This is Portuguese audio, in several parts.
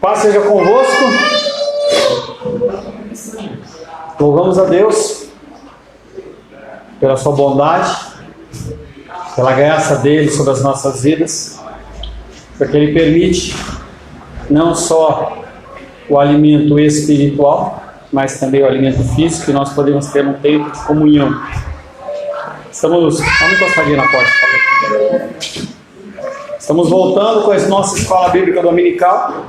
Paz seja convosco. Louvamos a Deus pela sua bondade, pela graça dele sobre as nossas vidas, porque ele permite não só o alimento espiritual, mas também o alimento físico, que nós podemos ter um tempo de comunhão. Vamos encostar na porta, por favor. Estamos voltando com a nossa escola bíblica dominical,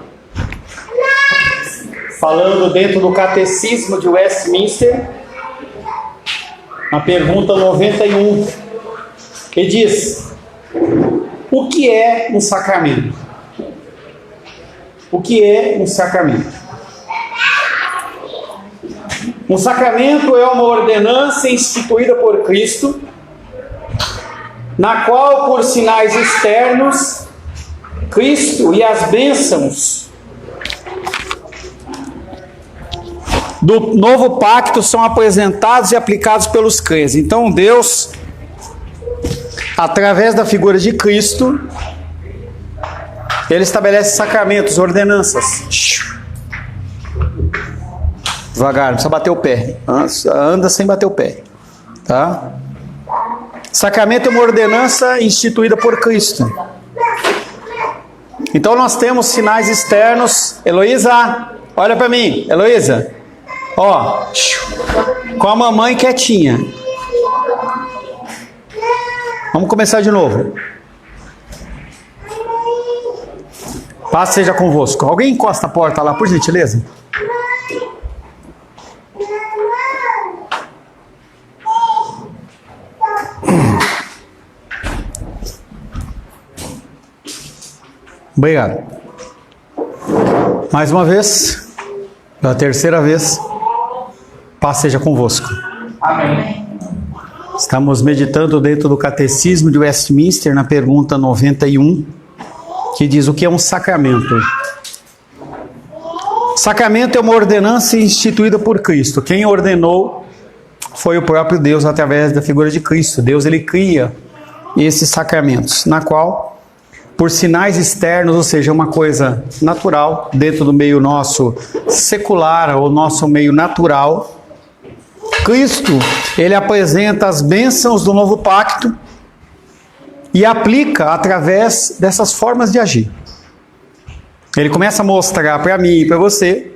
falando dentro do Catecismo de Westminster, na pergunta 91, que diz: o que é um sacramento? O que é um sacramento? Um sacramento é uma ordenança instituída por Cristo, na qual, por sinais externos, Cristo e as bênçãos do novo pacto são apresentados e aplicados pelos crentes. Então Deus, através da figura de Cristo, Ele estabelece sacramentos, ordenanças. Devagar, não precisa bater o pé. Anda sem bater o pé. Tá? Sacramento é uma ordenança instituída por Cristo. Então nós temos sinais externos. Heloísa, olha para mim. Heloísa, ó, com a mamãe quietinha. Vamos começar de novo. Paz seja convosco. Alguém encosta a porta lá, por gentileza? Obrigado. Mais uma vez, pela terceira vez, paz seja convosco. Amém. Estamos meditando dentro do Catecismo de Westminster, na pergunta 91, que diz: o que é um sacramento? Sacramento é uma ordenança instituída por Cristo. Quem ordenou foi o próprio Deus, através da figura de Cristo. Deus, ele cria esses sacramentos, na qual, por sinais externos, ou seja, uma coisa natural, dentro do meio nosso secular, ou nosso meio natural, Cristo, ele apresenta as bênçãos do novo pacto e aplica através dessas formas de agir. Ele começa a mostrar para mim e para você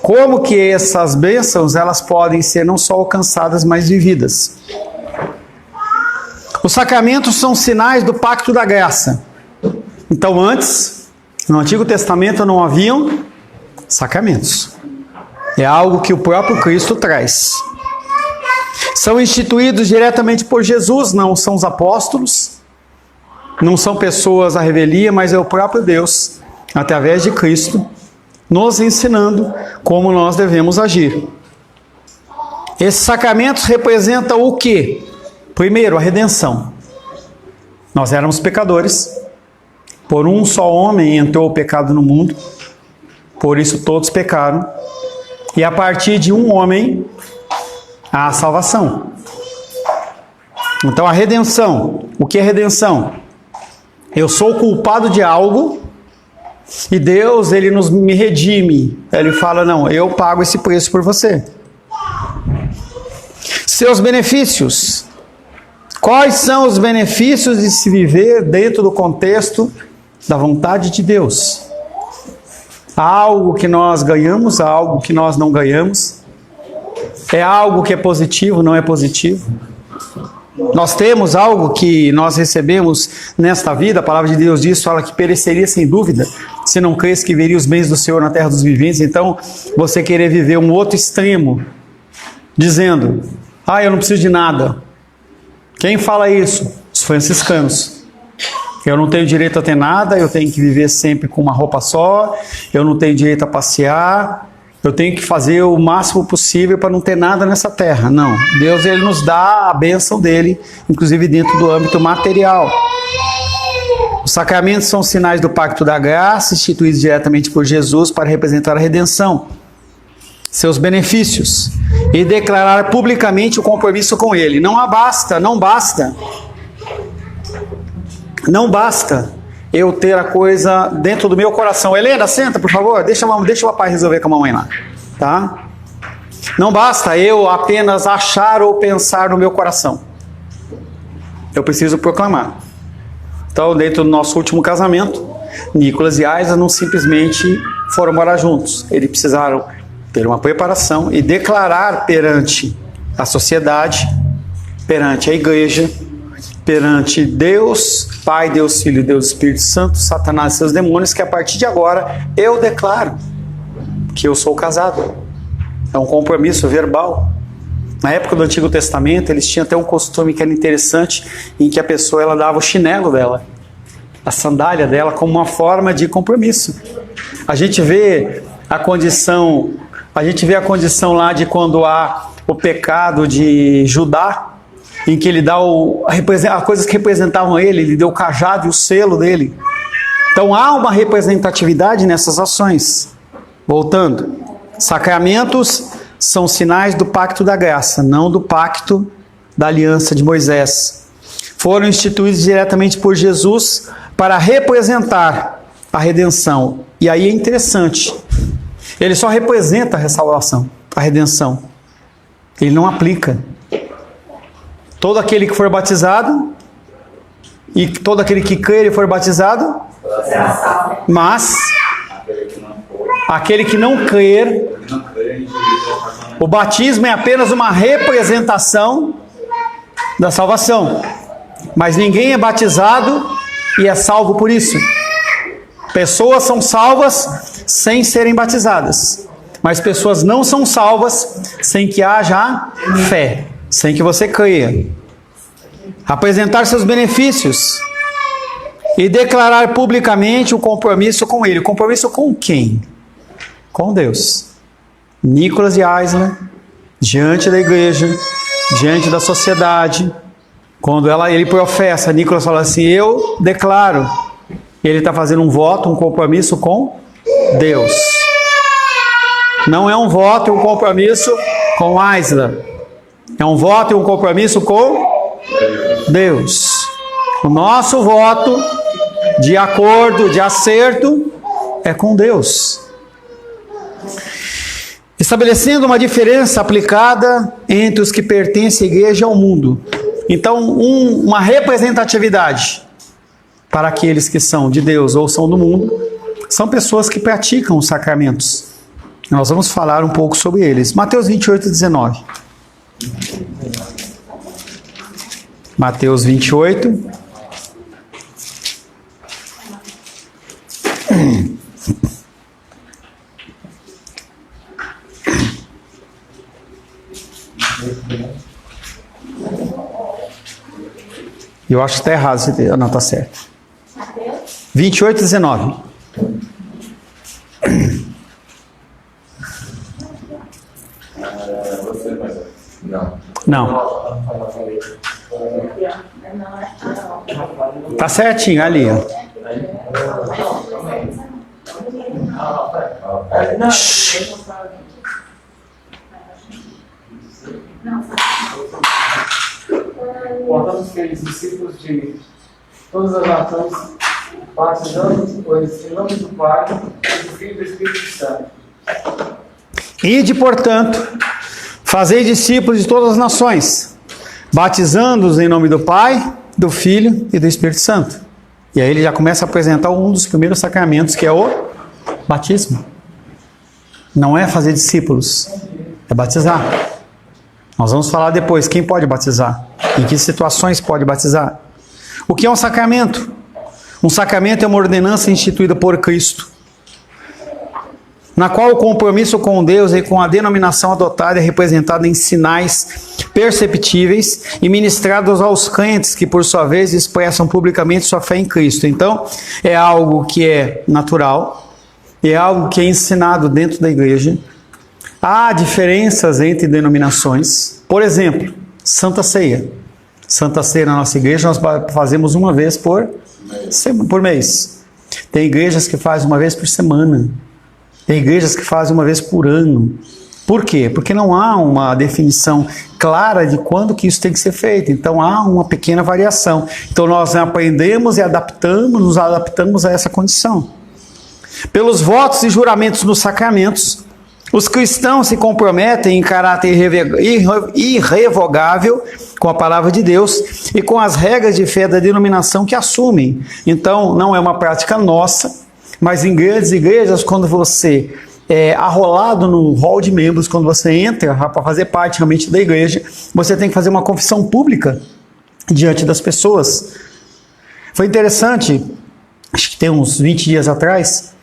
como que essas bênçãos, elas podem ser não só alcançadas, mas vividas. Os sacramentos são sinais do pacto da graça. Então, antes, no Antigo Testamento não haviam sacramentos. É algo que o próprio Cristo traz. São instituídos diretamente por Jesus, não são os apóstolos, não são pessoas à revelia, mas é o próprio Deus, através de Cristo, nos ensinando como nós devemos agir. Esses sacramentos representam o quê? Primeiro, a redenção. Nós éramos pecadores. Por um só homem entrou o pecado no mundo, por isso todos pecaram, e a partir de um homem há a salvação. Então a redenção, o que é redenção? Eu sou culpado de algo e Deus, ele me redime. Ele fala: não, eu pago esse preço por você. Seus benefícios. Quais são os benefícios de se viver dentro do contexto da vontade de Deus? Há algo que nós ganhamos, há algo que nós não ganhamos. É algo que é positivo, não é positivo. Nós temos algo que nós recebemos nesta vida. A palavra de Deus diz, fala que pereceria sem dúvida, se não cresse que veria os bens do Senhor na terra dos viventes. Então, você querer viver um outro extremo, dizendo: eu não preciso de nada. Quem fala isso? Os franciscanos. Eu não tenho direito a ter nada, eu tenho que viver sempre com uma roupa só, eu não tenho direito a passear, eu tenho que fazer o máximo possível para não ter nada nessa terra. Não, Deus, ele nos dá a bênção dele, inclusive dentro do âmbito material. Os sacramentos são sinais do pacto da graça, instituídos diretamente por Jesus para representar a redenção, seus benefícios, e declarar publicamente o compromisso com ele. Não basta eu ter a coisa dentro do meu coração. Helena, senta, por favor, deixa o papai resolver com a mamãe lá, tá? Não basta eu apenas achar ou pensar no meu coração. Eu preciso proclamar. Então, dentro do nosso último casamento, Nicolas e Aisa não simplesmente foram morar juntos. Eles precisaram ter uma preparação e declarar perante a sociedade, perante a igreja, perante Deus, Pai, Deus Filho, Deus Espírito Santo, Satanás e seus demônios, que a partir de agora eu declaro que eu sou casado. É um compromisso verbal. Na época do Antigo Testamento, eles tinham até um costume que era interessante, em que a pessoa ela dava o chinelo dela, a sandália dela, como uma forma de compromisso. A gente vê a condição lá de quando há o pecado de Judá, em que ele dá as coisas que representavam ele deu o cajado e o selo dele. Então há uma representatividade nessas ações. Voltando, sacramentos são sinais do pacto da graça, não do pacto da aliança de Moisés. Foram instituídos diretamente por Jesus para representar a redenção. E aí é interessante, ele só representa a salvação, a redenção. Ele não aplica. Todo aquele que for batizado e todo aquele que crer e for batizado, mas aquele que não crer, o batismo é apenas uma representação da salvação, mas ninguém é batizado e é salvo por isso. Pessoas são salvas sem serem batizadas, mas pessoas não são salvas sem que haja fé, sem que você creia. Apresentar seus benefícios e declarar publicamente o compromisso com ele. O compromisso com quem? Com Deus. Nicolas e Aisla, diante da igreja, diante da sociedade, quando ele professa, Nicolas fala assim, eu declaro. Ele está fazendo um voto, um compromisso com Deus. Não é um voto e um compromisso com Aisla. É um voto e um compromisso com Deus. O nosso voto de acordo, de acerto, é com Deus. Estabelecendo uma diferença aplicada entre os que pertencem à igreja e ao mundo. Então, uma representatividade para aqueles que são de Deus ou são do mundo, são pessoas que praticam os sacramentos. Nós vamos falar um pouco sobre eles. Mateus 28, 19. Mateus 28. Eu acho que está errado. Não, está certo. 28, 19. Não. Tá certinho ali, ó. Portanto, fez discípulos de todas as nações, batizando-os em nome do Pai, do Filho e do Espírito Santo. Ide, portanto, fazei discípulos de todas as nações, batizando-os em nome do Pai, do Filho e do Espírito Santo. E aí ele já começa a apresentar um dos primeiros sacramentos, que é o batismo. Não é fazer discípulos, é batizar. Nós vamos falar depois quem pode batizar, em que situações pode batizar. O que é um sacramento? Um sacramento é uma ordenança instituída por Cristo, na qual o compromisso com Deus e com a denominação adotada é representado em sinais perceptíveis e ministrados aos crentes, que por sua vez expressam publicamente sua fé em Cristo. Então, é algo que é natural, é algo que é ensinado dentro da igreja. Há diferenças entre denominações. Por exemplo, Santa Ceia. Santa Ceia na nossa igreja nós fazemos uma vez por mês. Tem igrejas que fazem uma vez por semana. Tem igrejas que fazem uma vez por ano. Por quê? Porque não há uma definição clara de quando que isso tem que ser feito. Então há uma pequena variação. Então nós aprendemos e adaptamos, nos adaptamos a essa condição. Pelos votos e juramentos nos sacramentos, os cristãos se comprometem em caráter irrevogável com a palavra de Deus e com as regras de fé da denominação que assumem. Então não é uma prática nossa, mas em grandes igrejas, quando você arrolado no hall de membros, quando você entra para fazer parte realmente da igreja, você tem que fazer uma confissão pública diante das pessoas. Foi interessante, acho que tem uns 20 dias atrás,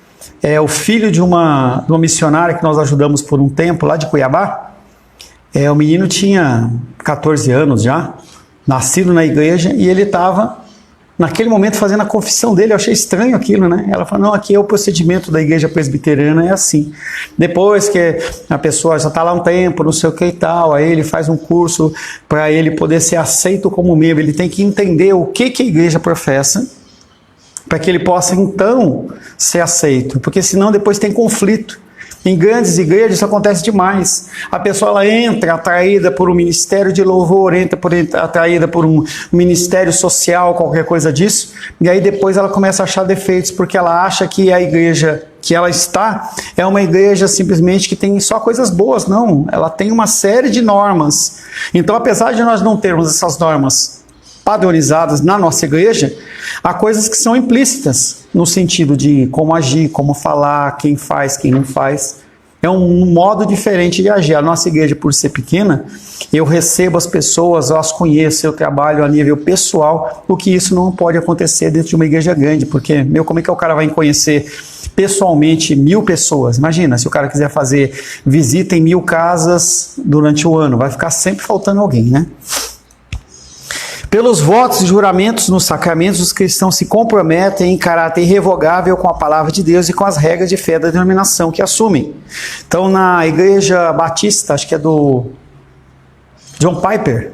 o filho de uma missionária que nós ajudamos por um tempo, lá de Cuiabá, o menino tinha 14 anos já, nascido na igreja, e ele estava naquele momento fazendo a confissão dele. Eu achei estranho aquilo, né? Ela falou, não, aqui é o procedimento da igreja presbiteriana, é assim. Depois que a pessoa já está lá um tempo, não sei o que e tal, aí ele faz um curso para ele poder ser aceito como membro. Ele tem que entender o que a igreja professa, para que ele possa então ser aceito. Porque senão depois tem conflito. Em grandes igrejas isso acontece demais. A pessoa ela entra atraída por um ministério de louvor, atraída por um ministério social, qualquer coisa disso, e aí depois ela começa a achar defeitos, porque ela acha que a igreja que ela está é uma igreja simplesmente que tem só coisas boas. Não, ela tem uma série de normas. Então, apesar de nós não termos essas normas padronizadas na nossa igreja, há coisas que são implícitas, no sentido de como agir, como falar, quem faz, quem não faz. É um modo diferente de agir. A nossa igreja, por ser pequena, eu recebo as pessoas, eu as conheço, eu trabalho a nível pessoal, o que isso não pode acontecer dentro de uma igreja grande, porque, como é que o cara vai conhecer pessoalmente 1000 pessoas? Imagina, se o cara quiser fazer visita em 1000 casas durante o ano, vai ficar sempre faltando alguém, né? Pelos votos e juramentos nos sacramentos, os cristãos se comprometem em caráter irrevogável com a palavra de Deus e com as regras de fé da denominação que assumem. Então, na igreja batista, acho que é do John Piper,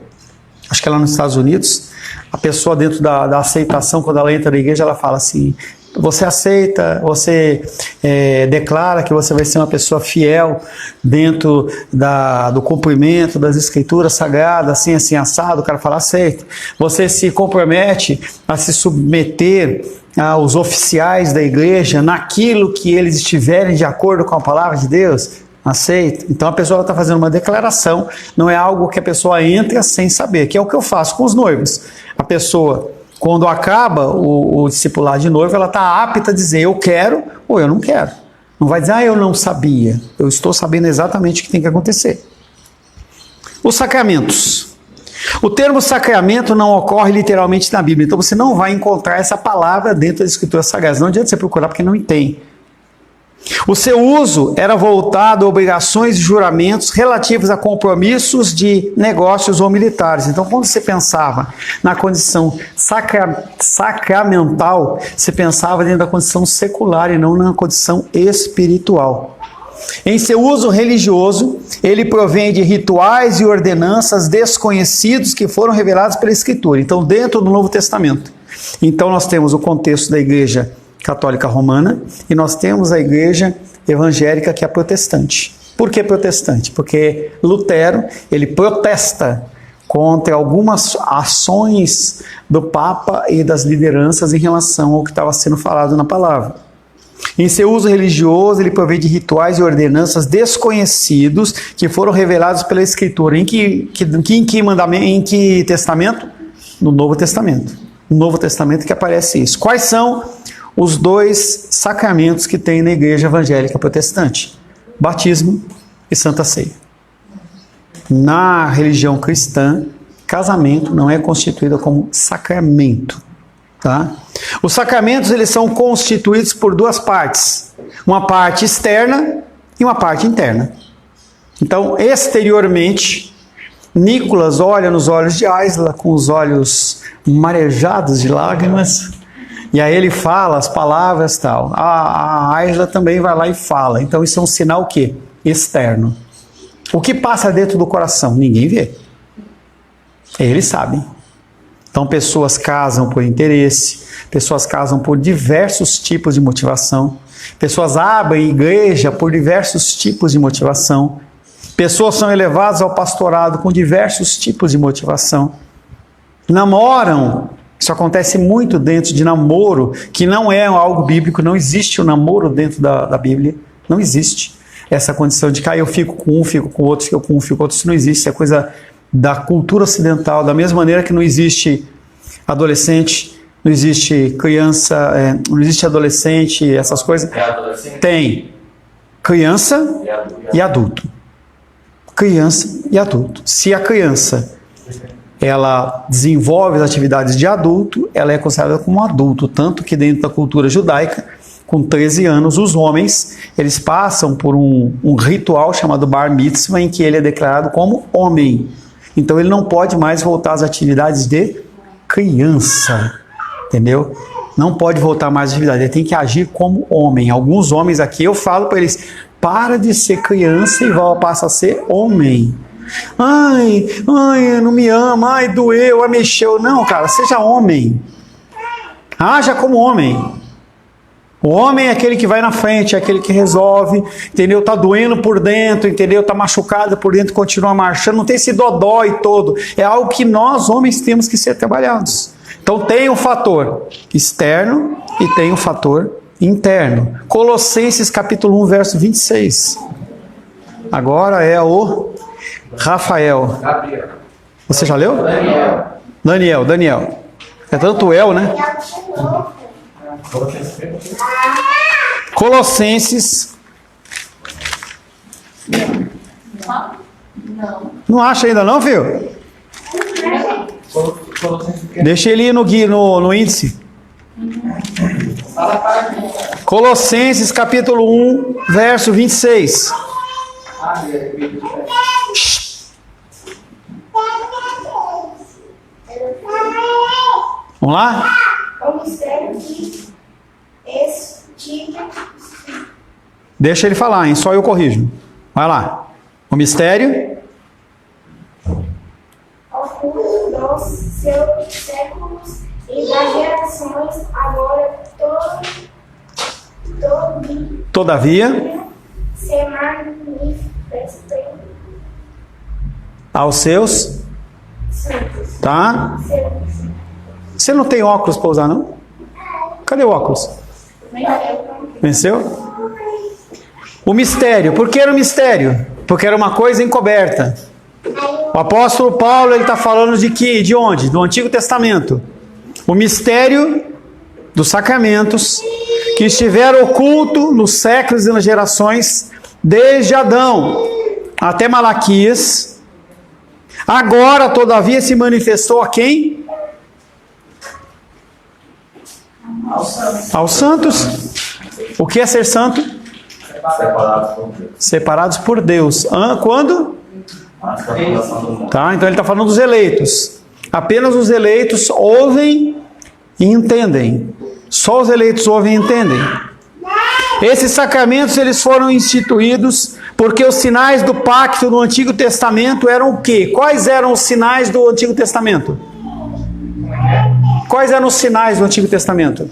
acho que é lá nos Estados Unidos, a pessoa dentro da aceitação, quando ela entra na igreja, ela fala assim, você aceita, você declara que você vai ser uma pessoa fiel dentro do cumprimento das escrituras sagradas, assim, assim, assado. O cara fala, aceito. Você se compromete a se submeter aos oficiais da igreja naquilo que eles estiverem de acordo com a palavra de Deus? Aceito. Então a pessoa está fazendo uma declaração, não é algo que a pessoa entra sem saber, que é o que eu faço com os noivos. A pessoa, quando acaba o discipulado de noivo, ela está apta a dizer eu quero ou eu não quero. Não vai dizer, eu não sabia. Eu estou sabendo exatamente o que tem que acontecer. Os sacramentos. O termo sacramento não ocorre literalmente na Bíblia. Então você não vai encontrar essa palavra dentro das Escrituras Sagradas. Não adianta você procurar porque não tem. O seu uso era voltado a obrigações e juramentos relativos a compromissos de negócios ou militares. Então, quando você pensava na condição sacramental, você pensava dentro da condição secular e não na condição espiritual. Em seu uso religioso, ele provém de rituais e ordenanças desconhecidos que foram revelados pela Escritura. Então, dentro do Novo Testamento. Então, nós temos o contexto da Igreja Católica Romana e nós temos a Igreja Evangélica, que é protestante. Por que protestante? Porque Lutero, ele protesta contra algumas ações do Papa e das lideranças em relação ao que estava sendo falado na palavra. Em seu uso religioso, ele provém de rituais e ordenanças desconhecidos que foram revelados pela Escritura. Em que testamento? No Novo Testamento. No Novo Testamento que aparece isso. Quais são os 2 sacramentos que tem na Igreja Evangélica Protestante? Batismo e Santa Ceia. Na religião cristã, casamento não é constituído como sacramento. Tá? Os sacramentos eles são constituídos por 2 partes. Uma parte externa e uma parte interna. Então, exteriormente, Nicolas olha nos olhos de Aisla com os olhos marejados de lágrimas, e aí ele fala as palavras e tal. A Aisla também vai lá e fala. Então isso é um sinal o quê? Externo. O que passa dentro do coração? Ninguém vê. Eles sabem. Então pessoas casam por interesse, pessoas casam por diversos tipos de motivação, pessoas abrem igreja por diversos tipos de motivação. Pessoas são elevadas ao pastorado com diversos tipos de motivação. Namoram. Isso acontece muito dentro de namoro, que não é algo bíblico, não existe o namoro dentro da Bíblia. Não existe essa condição de que eu fico com um, fico com outro, fico com um, fico com outro. Isso não existe, é coisa da cultura ocidental. Da mesma maneira que não existe adolescente, não existe criança, não existe adolescente, essas coisas. Tem criança e adulto. Criança e adulto. Se a criança ela desenvolve as atividades de adulto, ela é considerada como um adulto, tanto que dentro da cultura judaica, com 13 anos, os homens, eles passam por um ritual chamado Bar Mitzvah, em que ele é declarado como homem. Então ele não pode mais voltar às atividades de criança, entendeu? Não pode voltar mais às atividades, ele tem que agir como homem. Alguns homens aqui, eu falo para eles, para de ser criança e passa a ser homem. Ai, não me ama, ai, doeu, ai, mexeu. Não, cara, seja homem. Haja como homem. O homem é aquele que vai na frente, é aquele que resolve, entendeu? Tá doendo por dentro, entendeu? Tá machucado por dentro, continua marchando. Não tem esse dodói todo. É algo que nós, homens, temos que ser trabalhados. Então tem um fator externo e tem um fator interno. Colossenses capítulo 1, verso 26. Agora é o Rafael. Gabriel. Você já leu? Daniel. É tanto El, né? Colossenses. Não acha ainda não, filho? Deixa ele ir no índice. Colossenses capítulo 1, verso 26. Vamos lá? Deixa ele falar, hein? Só eu corrijo. Vai lá. O mistério oculto dos seus séculos e das gerações, agora todavia se manifesta aos seus santos. tá? Você não tem óculos para usar, não? Cadê o óculos? Venceu? O mistério. Por que era o mistério? Porque era uma coisa encoberta. O apóstolo Paulo, ele está falando de que? De onde? Do Antigo Testamento. O mistério dos sacramentos que estiveram oculto nos séculos e nas gerações, desde Adão até Malaquias. Agora, todavia, se manifestou a quem? Aos santos. O que é ser santo? Separados por Deus. Quando? Tá, então ele está falando dos eleitos. Apenas os eleitos ouvem e entendem. Só os eleitos ouvem e entendem. Esses sacramentos eles foram instituídos porque os sinais do pacto no Antigo Testamento eram o quê? Quais eram os sinais do Antigo Testamento? Quais eram os sinais do Antigo Testamento?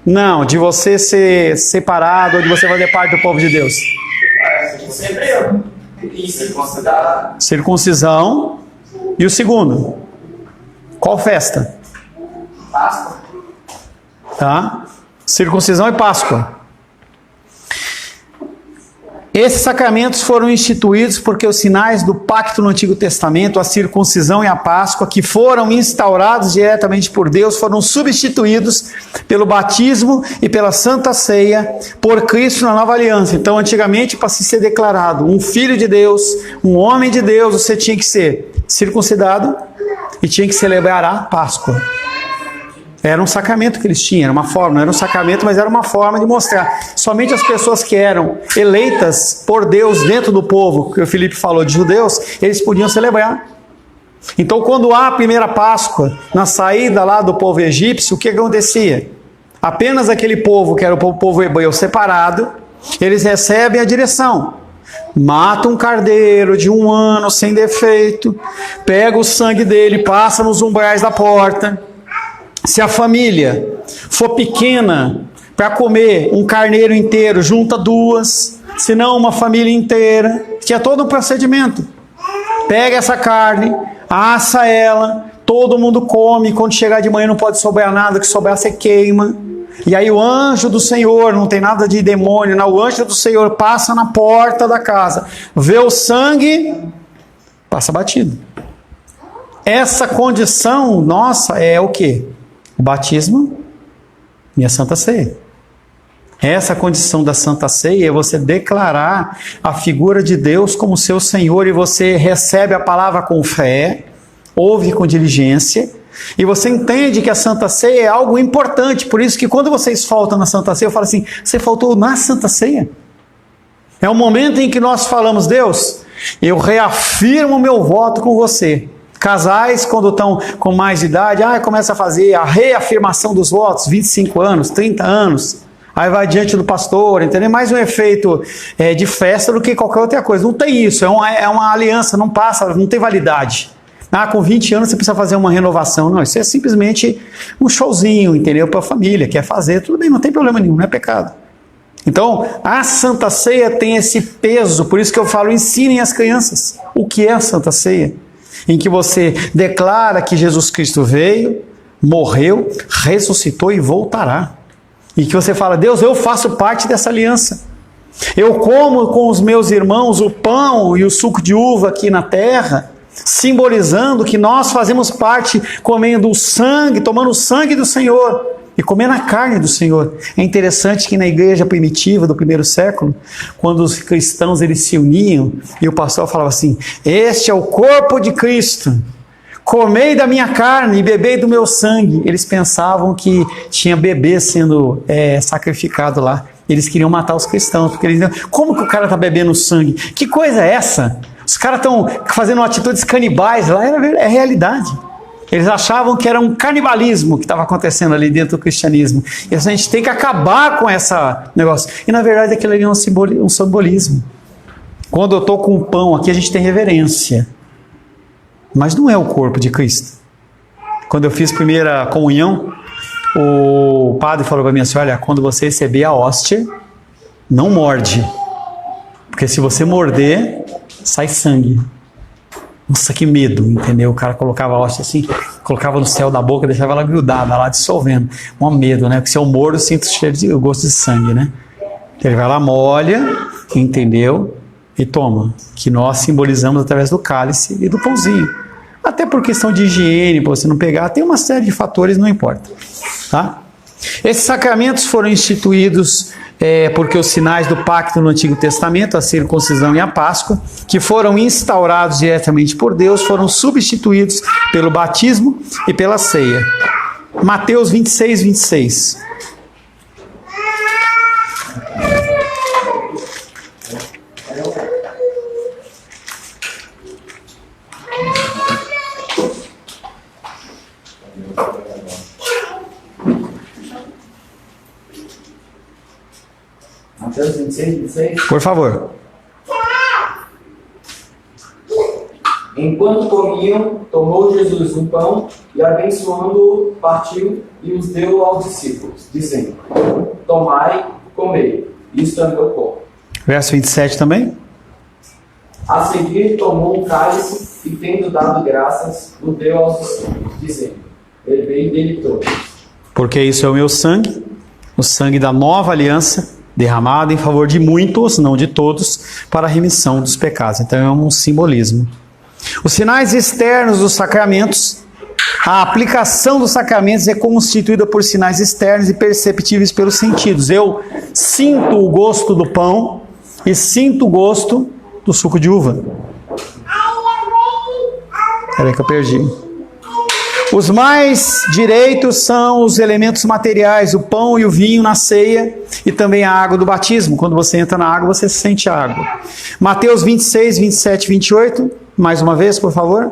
Não, de você ser separado ou de você fazer parte do povo de Deus. Circuncisão. E o segundo? Qual festa? Páscoa. Tá? Circuncisão e Páscoa. Esses sacramentos foram instituídos porque os sinais do pacto no Antigo Testamento, a circuncisão e a Páscoa, que foram instaurados diretamente por Deus, foram substituídos pelo batismo e pela Santa Ceia por Cristo na Nova Aliança. Então, antigamente, para se ser declarado um filho de Deus, um homem de Deus, você tinha que ser circuncidado e tinha que celebrar a Páscoa. Era um sacramento que eles tinham, era uma forma, não era um sacramento, mas era uma forma de mostrar. Somente as pessoas que eram eleitas por Deus dentro do povo, que o Felipe falou de judeus, eles podiam celebrar. Então, quando há a primeira Páscoa, na saída lá do povo egípcio, o que acontecia? Apenas aquele povo, que era o povo hebreu separado, eles recebem a direção. Mata um carneiro de 1 ano, sem defeito, pega o sangue dele, passa nos umbrais da porta. Se a família for pequena para comer um carneiro inteiro, junta 2, se não uma família inteira. Tinha todo um procedimento. Pega essa carne, assa ela, todo mundo come, quando chegar de manhã não pode sobrar nada, que sobrar você queima. E aí o anjo do Senhor, não tem nada de demônio, não, o anjo do Senhor passa na porta da casa, vê o sangue, passa batido. Essa condição nossa é o quê? O batismo e a Santa Ceia. Essa condição da Santa Ceia é você declarar a figura de Deus como seu Senhor e você recebe a palavra com fé, ouve com diligência e você entende que a Santa Ceia é algo importante. Por isso que quando vocês faltam na Santa Ceia, eu falo assim, você faltou na Santa Ceia. É o momento em que nós falamos, Deus, eu reafirmo o meu voto com você. Casais, quando estão com mais idade, começa a fazer a reafirmação dos votos, 25 anos, 30 anos. Aí vai diante do pastor, entendeu? Mais um efeito de festa do que qualquer outra coisa. Não tem isso, é uma aliança, não passa, não tem validade. Com 20 anos você precisa fazer uma renovação. Não, isso é simplesmente um showzinho, entendeu? Para a família, quer fazer, tudo bem, não tem problema nenhum, não é pecado. Então, a Santa Ceia tem esse peso, por isso que eu falo, ensinem as crianças o que é a Santa Ceia. Em que você declara que Jesus Cristo veio, morreu, ressuscitou e voltará. E que você fala, Deus, eu faço parte dessa aliança. Eu como com os meus irmãos o pão e o suco de uva aqui na terra, simbolizando que nós fazemos parte comendo o sangue, tomando o sangue do Senhor e comendo a carne do Senhor. É interessante que na igreja primitiva do primeiro século, quando os cristãos eles se uniam e o pastor falava assim, este é o corpo de Cristo. Comei da minha carne e bebei do meu sangue. Eles pensavam que tinha bebê sendo sacrificado lá. Eles queriam matar os cristãos, porque eles diziam, como que o cara está bebendo sangue? Que coisa é essa? Os caras estão fazendo atitudes canibais lá, é realidade. Eles achavam que era um canibalismo que estava acontecendo ali dentro do cristianismo. E a gente tem que acabar com esse negócio. E na verdade aquilo ali é um simbolismo. Quando eu estou com o pão aqui, a gente tem reverência. Mas não é o corpo de Cristo. Quando eu fiz primeira comunhão, o padre falou para mim assim, olha, quando você receber a hóstia, não morde. Porque se você morder, sai sangue. Nossa, que medo, entendeu? O cara colocava a hóstia assim, colocava no céu da boca, deixava ela grudada lá, dissolvendo. Um medo, né? Porque se eu mordo, eu sinto o gosto de sangue, né? Ele vai lá, molha, entendeu? E toma. Que nós simbolizamos através do cálice e do pãozinho. Até por questão de higiene, para você não pegar, tem uma série de fatores, não importa. Tá? Esses sacramentos foram instituídos porque os sinais do pacto no Antigo Testamento, a circuncisão e a Páscoa, que foram instaurados diretamente por Deus, foram substituídos pelo batismo e pela ceia. Mateus 26, 26. Mateus 26, 26. Por favor. Enquanto comiam, tomou Jesus um pão e, abençoando-o, partiu e os deu aos discípulos, dizendo, tomai, comei, isto é meu corpo. Verso 27 também. A seguir, tomou um cálice e, tendo dado graças, o deu aos discípulos, dizendo, bebei dele todos. Porque isso é o meu sangue, o sangue da nova aliança, derramado em favor de muitos, não de todos, para a remissão dos pecados. Então é um simbolismo. Os sinais externos dos sacramentos, a aplicação dos sacramentos é constituída por sinais externos e perceptíveis pelos sentidos. Eu sinto o gosto do pão e sinto o gosto do suco de uva. Espera aí que eu perdi. Os mais direitos são os elementos materiais, o pão e o vinho na ceia e também a água do batismo. Quando você entra na água, você sente a água. Mateus 26, 27, 28. Mais uma vez, por favor.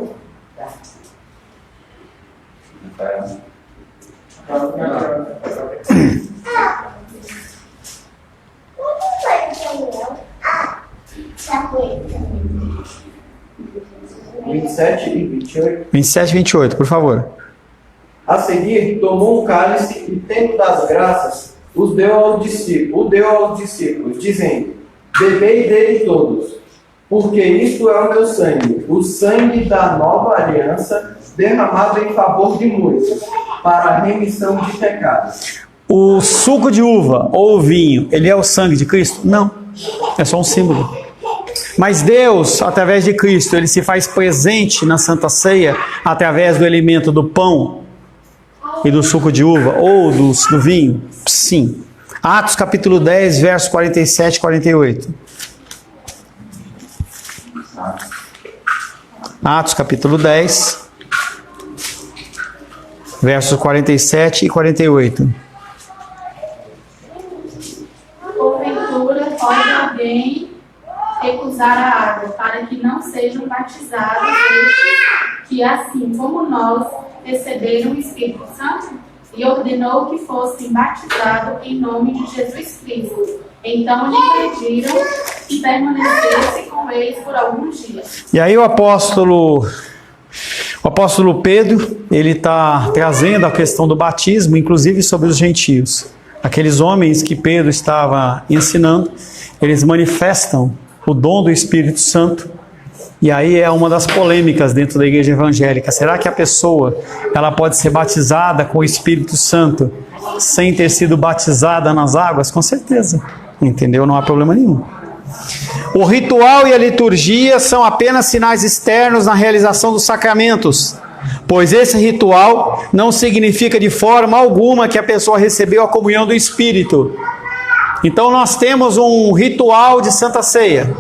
(27 e 28). 27 e 28, por favor. A seguir, tomou um cálice e, tendo das graças, o deu aos discípulos, dizendo, Bebei dele todos, porque isto é o meu sangue, o sangue da nova aliança, derramado em favor de muitos, para a remissão de pecados. O suco de uva ou o vinho, ele é o sangue de Cristo? Não, é só um símbolo. Mas Deus, através de Cristo, ele se faz presente na Santa Ceia através do elemento do pão e do suco de uva ou do vinho? Sim. Atos capítulo 10, versos 47 e 48. Atos capítulo 10, versos 47 e 48. Porventura pode alguém recusar a água, para que não sejam batizados estes que, assim como nós, receberam o Espírito Santo? E ordenou que fossem batizados em nome de Jesus Cristo. Então lhe pediram que permanecesse com eles por alguns dias. E aí o apóstolo Pedro, ele está trazendo a questão do batismo, inclusive sobre os gentios. Aqueles homens que Pedro estava ensinando, eles manifestam o dom do Espírito Santo. E aí é uma das polêmicas dentro da igreja evangélica. Será que a pessoa ela pode ser batizada com o Espírito Santo sem ter sido batizada nas águas? Com certeza. Entendeu? Não há problema nenhum. O ritual e a liturgia são apenas sinais externos na realização dos sacramentos, pois esse ritual não significa de forma alguma que a pessoa recebeu a comunhão do Espírito. Então nós temos um ritual de Santa Ceia.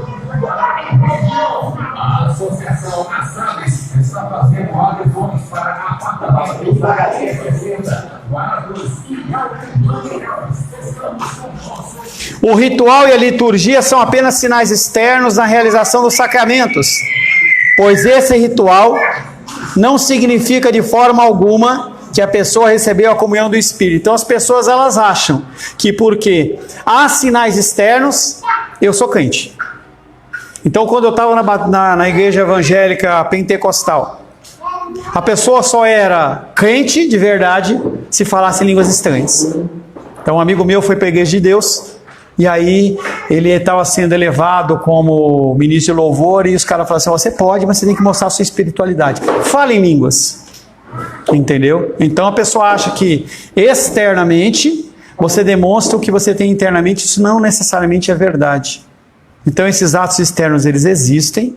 A Associação Assades está fazendo adesões para apartamentos da O ritual e a liturgia são apenas sinais externos na realização dos sacramentos, pois esse ritual não significa de forma alguma que a pessoa recebeu a comunhão do Espírito. Então as pessoas elas acham que porque há sinais externos, eu sou crente. Então quando eu estava na igreja evangélica pentecostal, a pessoa só era crente de verdade se falasse línguas estranhas. Então um amigo meu foi para a igreja de Deus, e aí ele estava sendo elevado como ministro de louvor, e os caras falaram assim: você pode, mas você tem que mostrar a sua espiritualidade. Fala em línguas. Entendeu? Então a pessoa acha que externamente você demonstra o que você tem internamente. Isso não necessariamente é verdade. Então esses atos externos eles existem,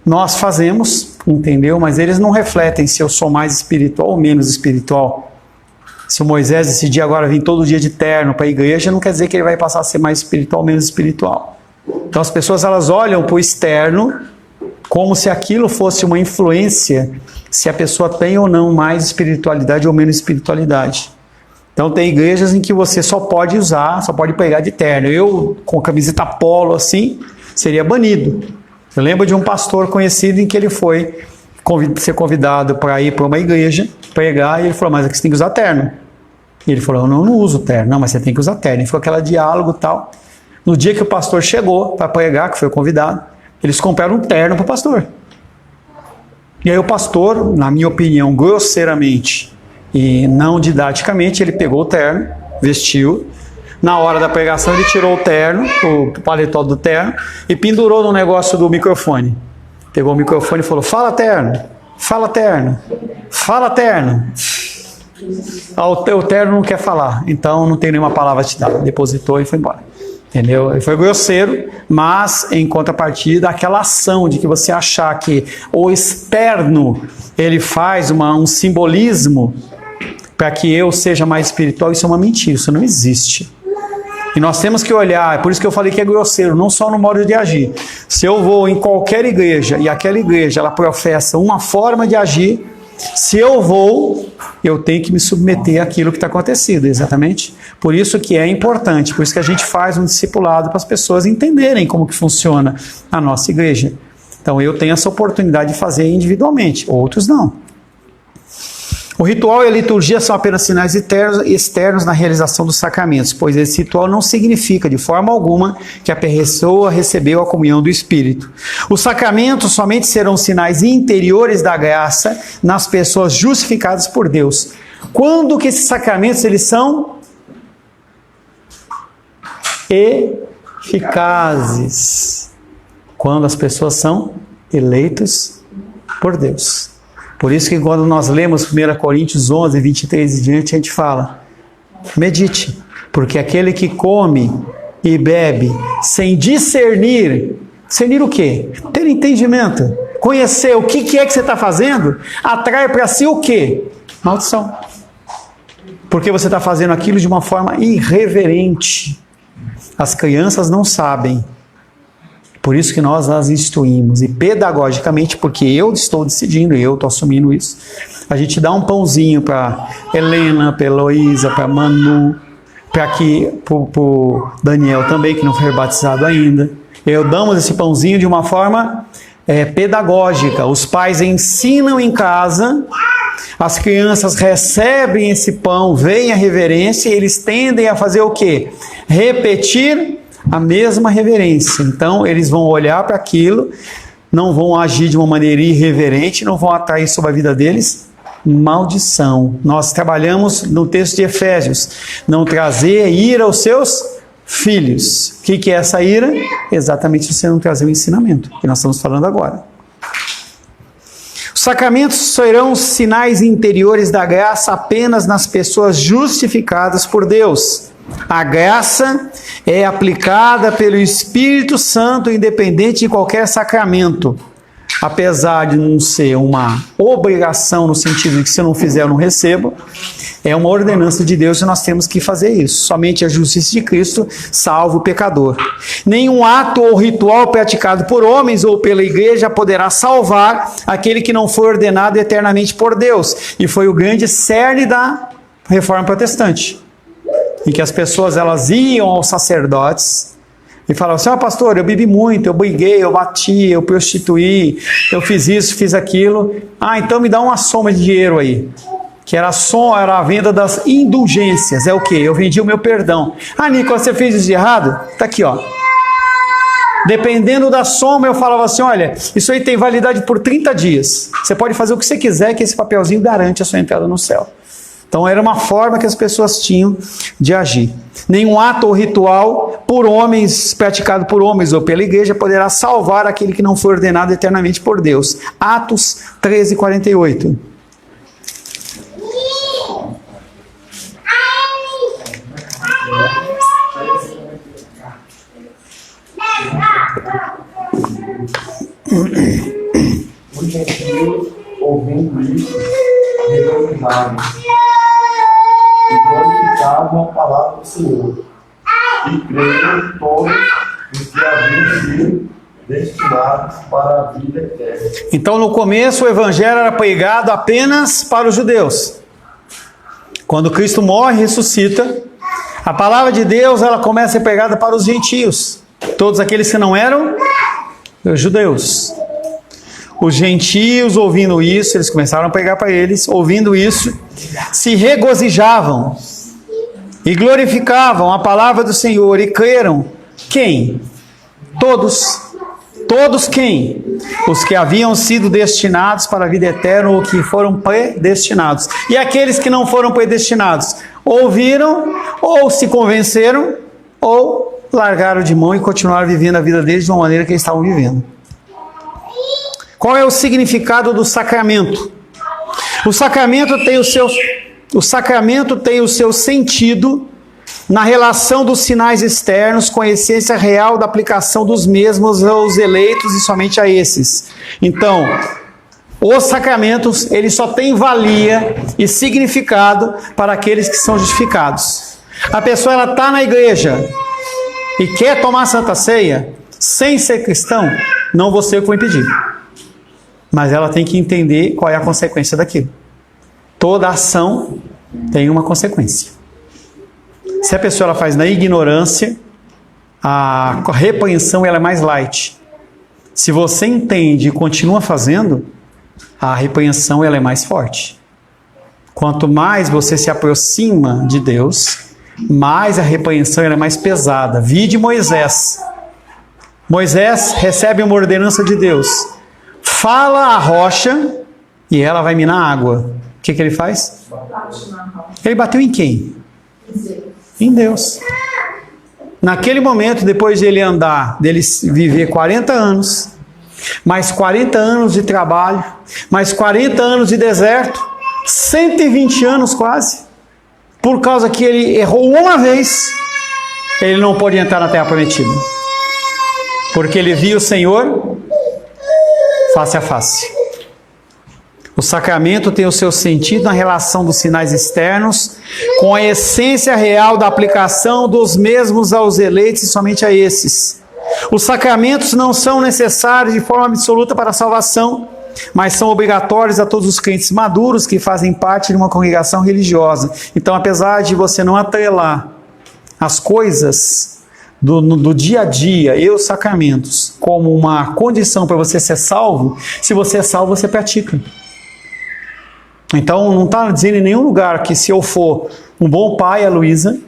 nós fazemos, entendeu? Mas eles não refletem se eu sou mais espiritual ou menos espiritual. Se o Moisés decidir agora vir todo dia de terno para a igreja, não quer dizer que ele vai passar a ser mais espiritual ou menos espiritual. Então as pessoas elas olham para o externo como se aquilo fosse uma influência, se a pessoa tem ou não mais espiritualidade ou menos espiritualidade. Então tem igrejas em que você só pode usar, só pode pregar de terno. Eu, com camiseta polo assim, seria banido. Eu lembro de um pastor conhecido em que ele foi ser convidado para ir para uma igreja, pregar, e ele falou: mas aqui você tem que usar terno. E ele falou: eu não uso terno. Não, mas você tem que usar terno. E ficou aquele diálogo e tal. No dia que o pastor chegou para pregar, que foi o convidado, eles compraram um terno para o pastor. E aí o pastor, na minha opinião, grosseiramente e não didaticamente, ele pegou o terno, vestiu. Na hora da pregação ele tirou o terno, o paletó do terno, e pendurou no negócio do microfone. Pegou o microfone e falou: fala terno, fala terno, fala terno. O terno não quer falar, então não tem nenhuma palavra a te dar. Depositou e foi embora. Entendeu? Ele foi grosseiro, mas em contrapartida, aquela ação de que você achar que o externo ele faz um simbolismo para que eu seja mais espiritual, isso é uma mentira, isso não existe. E nós temos que olhar, é por isso que eu falei que é grosseiro, não só no modo de agir. Se eu vou em qualquer igreja e aquela igreja ela professa uma forma de agir, se eu vou, eu tenho que me submeter àquilo que está acontecendo, exatamente. Por isso que é importante, por isso que a gente faz um discipulado para as pessoas entenderem como que funciona a nossa igreja. Então eu tenho essa oportunidade de fazer individualmente, outros não. O ritual e a liturgia são apenas sinais externos na realização dos sacramentos, pois esse ritual não significa de forma alguma que a pessoa recebeu a comunhão do Espírito. Os sacramentos somente serão sinais interiores da graça nas pessoas justificadas por Deus. Quando que esses sacramentos eles são eficazes quando as pessoas são eleitas por Deus. Por isso que quando nós lemos 1 Coríntios 11, 23 e diante, a gente fala, medite, porque aquele que come e bebe sem discernir o quê? Ter entendimento, conhecer o que é que você está fazendo, atrai para si o quê? Maldição. Porque você está fazendo aquilo de uma forma irreverente. As crianças não sabem. Por isso que nós as instruímos. E pedagogicamente, porque eu estou decidindo, eu estou assumindo isso, a gente dá um pãozinho para Helena, para Heloísa, para Manu, para o Daniel também, que não foi batizado ainda. Damos esse pãozinho de uma forma pedagógica. Os pais ensinam em casa, as crianças recebem esse pão, veem a reverência e eles tendem a fazer o quê? Repetir a mesma reverência. Então, eles vão olhar para aquilo, não vão agir de uma maneira irreverente, não vão atrair sobre a vida deles maldição. Nós trabalhamos no texto de Efésios, não trazer ira aos seus filhos. O que é essa ira? Exatamente você não trazer o ensinamento, que nós estamos falando agora. Os sacramentos serão sinais interiores da graça apenas nas pessoas justificadas por Deus. A graça é aplicada pelo Espírito Santo independente de qualquer sacramento. Apesar de não ser uma obrigação no sentido de que se eu não fizer eu não recebo, é uma ordenança de Deus e nós temos que fazer isso. Somente a justiça de Cristo salva o pecador. Nenhum ato ou ritual praticado por homens ou pela igreja poderá salvar aquele que não foi ordenado eternamente por Deus. E foi o grande cerne da Reforma Protestante, em que as pessoas elas iam aos sacerdotes e falavam assim, pastor, eu bebi muito, eu briguei, eu bati, eu prostituí, eu fiz isso, fiz aquilo. Então me dá uma soma de dinheiro aí. Que era a venda das indulgências. É o quê? Eu vendi o meu perdão. Nicolas, você fez isso de errado? Tá aqui, ó. Dependendo da soma, eu falava assim, olha, isso aí tem validade por 30 dias. Você pode fazer o que você quiser, que esse papelzinho garante a sua entrada no céu. Então era uma forma que as pessoas tinham de agir. Nenhum ato ou ritual praticado por homens ou pela igreja poderá salvar aquele que não foi ordenado eternamente por Deus. Atos 13, 48. Os gentios, ouvindo isso, regozijavam e glorificavam a palavra do Senhor, e creram todos os que haviam sido destinados para a vida eterna. Então, no começo, o evangelho era pregado apenas para os judeus. Quando Cristo morre e ressuscita, a palavra de Deus ela começa a ser pregada para os gentios, todos aqueles que não eram judeus. Os gentios, ouvindo isso, eles começaram a pregar para eles, ouvindo isso, se regozijavam e glorificavam a palavra do Senhor e creram. Quem? Todos. Todos quem? Os que haviam sido destinados para a vida eterna ou que foram predestinados. E aqueles que não foram predestinados, ouviram ou se convenceram ou largaram de mão e continuaram vivendo a vida deles de uma maneira que eles estavam vivendo. Qual é o significado do sacramento? O sacramento tem o seu sentido na relação dos sinais externos com a essência real da aplicação dos mesmos aos eleitos e somente a esses. Então, os sacramentos, eles só têm valia e significado para aqueles que são justificados. A pessoa ela está na igreja e quer tomar a Santa Ceia sem ser cristão, não vou ser eu que vou impedir. Mas ela tem que entender qual é a consequência daquilo. Toda ação tem uma consequência. Se a pessoa ela faz na ignorância, a repreensão ela é mais light. Se você entende e continua fazendo, a repreensão ela é mais forte. Quanto mais você se aproxima de Deus, mais a repreensão ela é mais pesada. Vide Moisés. Moisés recebe uma ordenança de Deus. Fala a rocha e ela vai minar água. O que ele faz? Ele bateu em quem? Em Deus. naquele momento, depois de ele andar, dele viver 40 anos, mais 40 anos de trabalho, mais 40 anos de deserto, 120 anos quase, por causa que ele errou uma vez, ele não pôde entrar na terra prometida. Porque ele viu o Senhor face a face. O sacramento tem o seu sentido na relação dos sinais externos com a essência real da aplicação dos mesmos aos eleitos e somente a esses. Os sacramentos não são necessários de forma absoluta para a salvação, mas são obrigatórios a todos os crentes maduros que fazem parte de uma congregação religiosa. Então, apesar de você não atrelar as coisas do dia a dia e os sacramentos como uma condição para você ser salvo, se você é salvo, você pratica. Então, não está dizendo em nenhum lugar que se eu for um bom pai, a Luísa,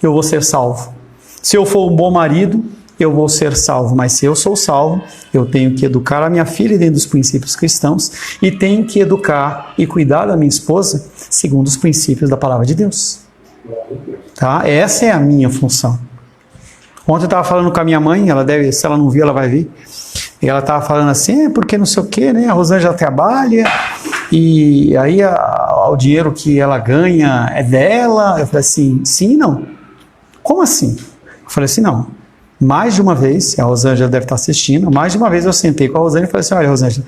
eu vou ser salvo. Se eu for um bom marido, eu vou ser salvo. Mas se eu sou salvo, eu tenho que educar a minha filha dentro dos princípios cristãos e tenho que educar e cuidar da minha esposa segundo os princípios da palavra de Deus. Tá? Essa é a minha função. Ontem eu estava falando com a minha mãe, ela deve, se ela não viu, ela vai vir. E ela estava falando assim, porque não sei o quê, né? A Rosângela trabalha e aí o dinheiro que ela ganha é dela. Eu falei assim, sim e não. Como assim? Eu falei assim, não. Mais de uma vez, a Rosângela deve estar assistindo, mais de uma vez eu sentei com a Rosângela e falei assim, olha, Rosângela,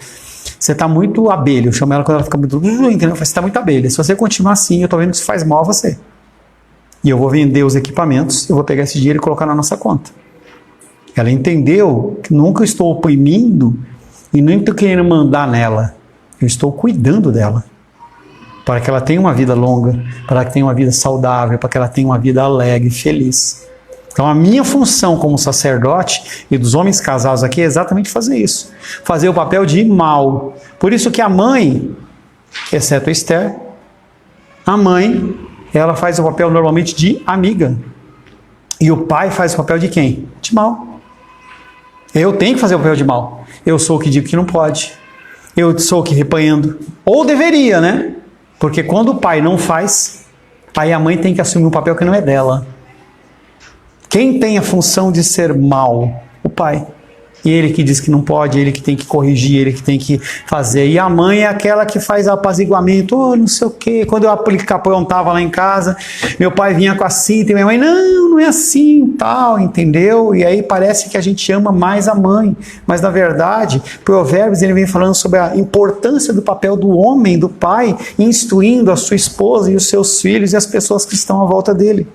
você está muito abelha. Eu chamo ela quando ela fica muito... Entendeu? Eu falei, você está muito abelha. Se você continuar assim, eu estou vendo que isso faz mal a você. E eu vou vender os equipamentos, eu vou pegar esse dinheiro e colocar na nossa conta. Ela entendeu que nunca estou oprimindo e nem estou querendo mandar nela. Eu estou cuidando dela. Para que ela tenha uma vida longa, para que ela tenha uma vida saudável, para que ela tenha uma vida alegre, feliz. Então a minha função como sacerdote e dos homens casados aqui é exatamente fazer isso. Fazer o papel de mal. Por isso que a mãe, exceto a Esther, a mãe, ela faz o papel normalmente de amiga. E o pai faz o papel de quem? De mal. Eu tenho que fazer o papel de mal. Eu sou o que digo que não pode. Eu sou o que repreendo. Ou deveria, né? Porque quando o pai não faz, aí a mãe tem que assumir um papel que não é dela. Quem tem a função de ser mal? O pai. E ele que diz que não pode, ele que tem que corrigir, ele que tem que fazer. E a mãe é aquela que faz apaziguamento, não sei o quê. Quando eu aprontava lá em casa, meu pai vinha com a cinta e minha mãe, não é assim, tal, entendeu? E aí parece que a gente ama mais a mãe. Mas na verdade, Provérbios ele vem falando sobre a importância do papel do homem, do pai, instruindo a sua esposa e os seus filhos e as pessoas que estão à volta dele.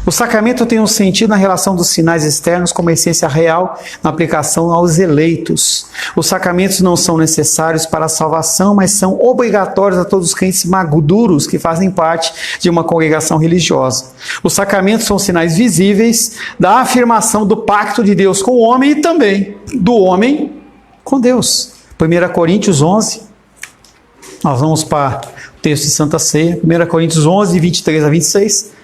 O sacramento tem um sentido na relação dos sinais externos como essência real na aplicação aos eleitos. Os sacramentos não são necessários para a salvação, mas são obrigatórios a todos os crentes maduros que fazem parte de uma congregação religiosa. Os sacramentos são sinais visíveis da afirmação do pacto de Deus com o homem e também do homem com Deus. 1 Coríntios 11, nós vamos para o texto de Santa Ceia, 1 Coríntios 11, 23 a 26.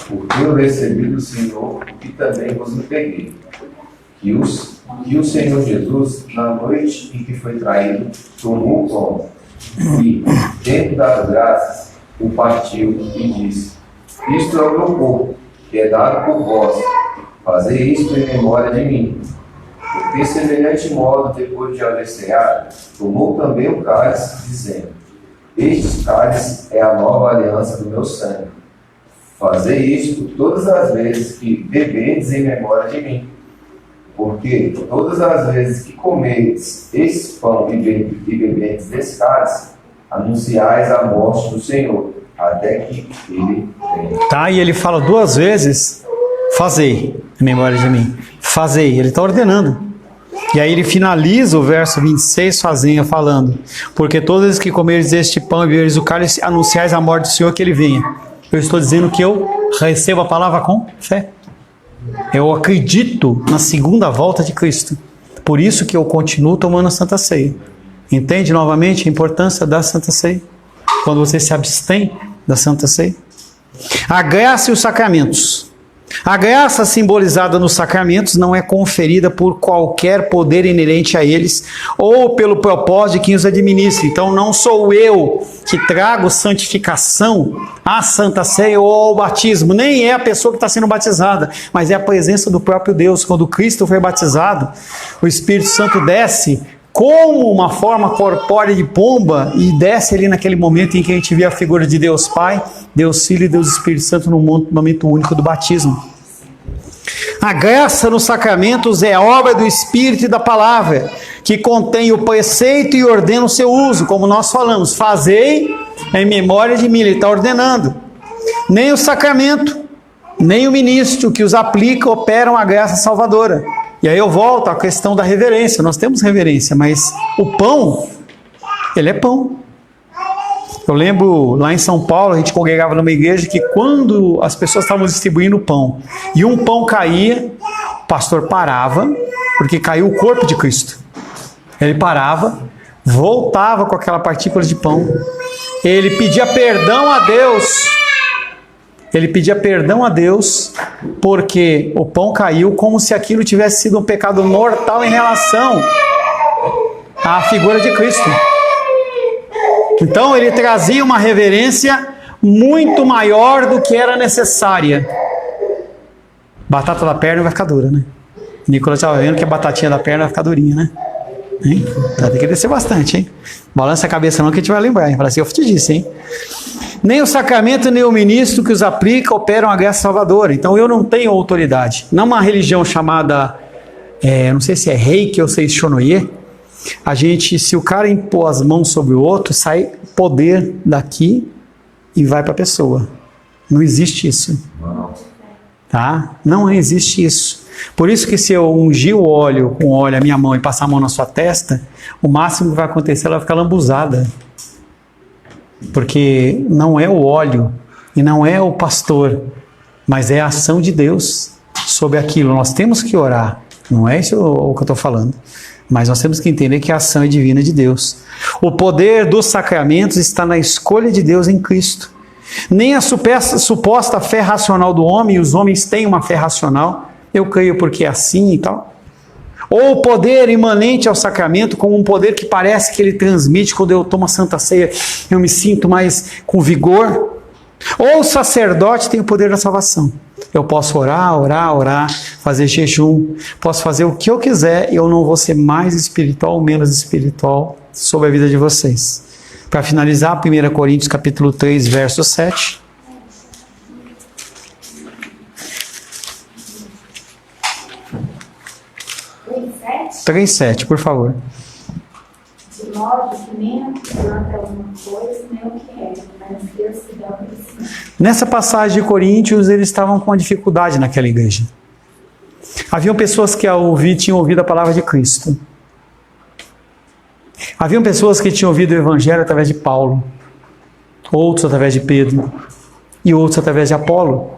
Porque eu recebi do Senhor o que também vos entreguei, que o Senhor Jesus, na noite em que foi traído, tomou o pão e, tendo dado graças, o partiu e disse, isto é o meu corpo, que é dado por vós, fazei isto em memória de mim. Porque semelhante modo, depois de haver ceado, tomou também o cálice, dizendo, este cálice é a nova aliança do meu sangue. Fazei isto todas as vezes que beberdes em memória de mim. Porque todas as vezes que comerdes esse pão e beberdes desse cálice, anunciais a morte do Senhor, até que ele venha. Tá, e ele fala duas vezes, fazei em memória de mim. Fazei, ele está ordenando. E aí ele finaliza o verso 26 falando, porque todas as vezes que comerdes este pão e beberdes o cálice, anunciais a morte do Senhor, que ele venha. Eu estou dizendo que eu recebo a palavra com fé. Eu acredito na segunda volta de Cristo. Por isso que eu continuo tomando a Santa Ceia. Entende novamente a importância da Santa Ceia? Quando você se abstém da Santa Ceia. A graça e os sacramentos A graça simbolizada nos sacramentos não é conferida por qualquer poder inerente a eles ou pelo propósito de quem os administra. Então não sou eu que trago santificação à Santa Ceia ou ao batismo, nem é a pessoa que está sendo batizada, mas é a presença do próprio Deus. Quando Cristo foi batizado, o Espírito Santo desce como uma forma corpórea de pomba e desce ali naquele momento em que a gente vê a figura de Deus Pai, Deus Filho e Deus Espírito Santo no momento único do batismo. A graça nos sacramentos é a obra do Espírito e da Palavra, que contém o preceito e ordena o seu uso, como nós falamos, fazei em memória de mim, ele está ordenando. Nem o sacramento, nem o ministro que os aplica operam a graça salvadora. E aí eu volto à questão da reverência. Nós temos reverência, mas o pão, ele é pão. Eu lembro lá em São Paulo, a gente congregava numa igreja que quando as pessoas estavam distribuindo pão e um pão caía, o pastor parava, porque caiu o corpo de Cristo. Ele parava, voltava com aquela partícula de pão, ele pedia perdão a Deus. Ele pedia perdão a Deus porque o pão caiu como se aquilo tivesse sido um pecado mortal em relação à figura de Cristo. Então ele trazia uma reverência muito maior do que era necessária. Batata da perna vai ficar dura, né? Nicolas estava vendo que a batatinha da perna vai ficar durinha, né? Hein? Tem que descer bastante, hein? Balança a cabeça não que a gente vai lembrar, hein? Fala assim, eu te disse, hein? Nem o sacramento, nem o ministro que os aplica operam a graça salvadora. Então eu não tenho autoridade. Não uma religião chamada, não sei se é Reiki ou se é Shonoye. A gente, se o cara impor as mãos sobre o outro, sai poder daqui e vai para a pessoa. Não existe isso. Tá? Não existe isso. Por isso que se eu ungir o óleo com óleo a minha mão e passar a mão na sua testa, o máximo que vai acontecer, ela vai ficar lambuzada. Porque não é o óleo e não é o pastor, mas é a ação de Deus sobre aquilo. Nós temos que orar, não é isso o que eu estou falando, mas nós temos que entender que a ação é divina de Deus. O poder dos sacramentos está na escolha de Deus em Cristo. Nem a suposta fé racional do homem, os homens têm uma fé racional, eu creio porque é assim e tal. Ou o poder imanente ao sacramento, como um poder que parece que ele transmite quando eu tomo a Santa Ceia, eu me sinto mais com vigor. Ou o sacerdote tem o poder da salvação. Eu posso orar, fazer jejum, posso fazer o que eu quiser, eu não vou ser mais espiritual ou menos espiritual sobre a vida de vocês. Para finalizar, 1 Coríntios capítulo 3, verso 7. 3:7, por favor. De modo que nem o que planta alguma coisa, nem o que é, mas Deus que dá o crescimento. Nessa passagem de Coríntios, eles estavam com uma dificuldade naquela igreja. Haviam pessoas que tinham ouvido a palavra de Cristo. Haviam pessoas que tinham ouvido o evangelho através de Paulo, outros através de Pedro e outros através de Apolo.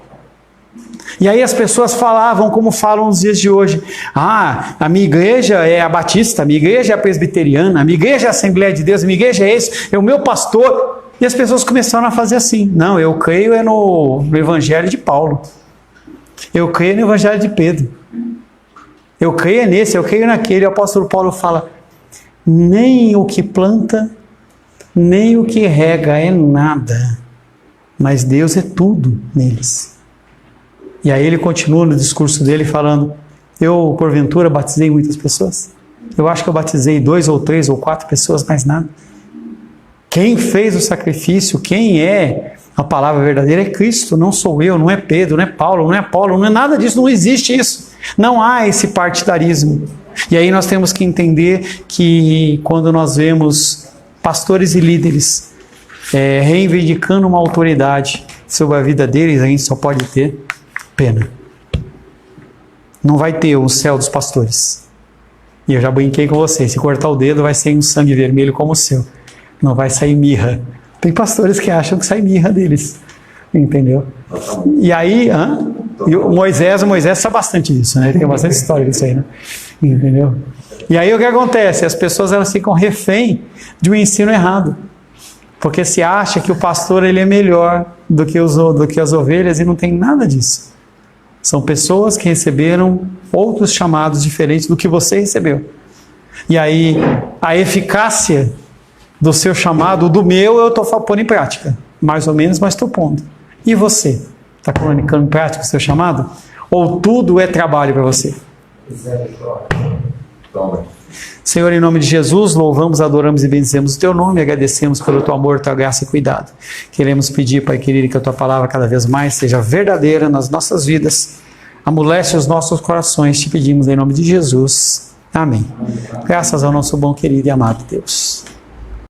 E aí as pessoas falavam como falam nos dias de hoje. A minha igreja é a batista, a minha igreja é a presbiteriana, a minha igreja é a Assembleia de Deus, a minha igreja é esse, é o meu pastor. E as pessoas começaram a fazer assim. Não, eu creio no evangelho de Paulo. Eu creio no evangelho de Pedro. Eu creio nesse, eu creio naquele. O apóstolo Paulo fala, nem o que planta, nem o que rega é nada, mas Deus é tudo neles. E aí ele continua no discurso dele falando, eu porventura batizei muitas pessoas? Eu acho que eu batizei 2 ou 3 ou 4 pessoas, mais nada. Quem fez o sacrifício, quem é a palavra verdadeira é Cristo, não sou eu, não é Pedro, não é Paulo, não é Apolo, não é nada disso, não existe isso. Não há esse partidarismo. E aí nós temos que entender que quando nós vemos pastores e líderes reivindicando uma autoridade sobre a vida deles, a gente só pode ter pena. Não vai ter o céu dos pastores. E eu já brinquei com vocês, se cortar o dedo vai sair um sangue vermelho como o seu. Não vai sair mirra. Tem pastores que acham que sai mirra deles. Entendeu? E aí, e o Moisés sabe bastante disso, né? Ele tem bastante história disso aí, né? Entendeu? E aí o que acontece? As pessoas elas ficam refém de um ensino errado. Porque se acha que o pastor ele é melhor do que as ovelhas e não tem nada disso. São pessoas que receberam outros chamados diferentes do que você recebeu. E aí, a eficácia do seu chamado, do meu, eu estou pondo em prática. Mais ou menos, mas estou pondo. E você? Está colocando em prática o seu chamado? Ou tudo é trabalho para você? Senhor, em nome de Jesus, louvamos, adoramos e bendizemos o Teu nome, agradecemos pelo Teu amor, Tua graça e cuidado. Queremos pedir, Pai querido, que a Tua palavra cada vez mais seja verdadeira nas nossas vidas, amolece os nossos corações, te pedimos em nome de Jesus. Amém. Graças ao nosso bom, querido e amado Deus.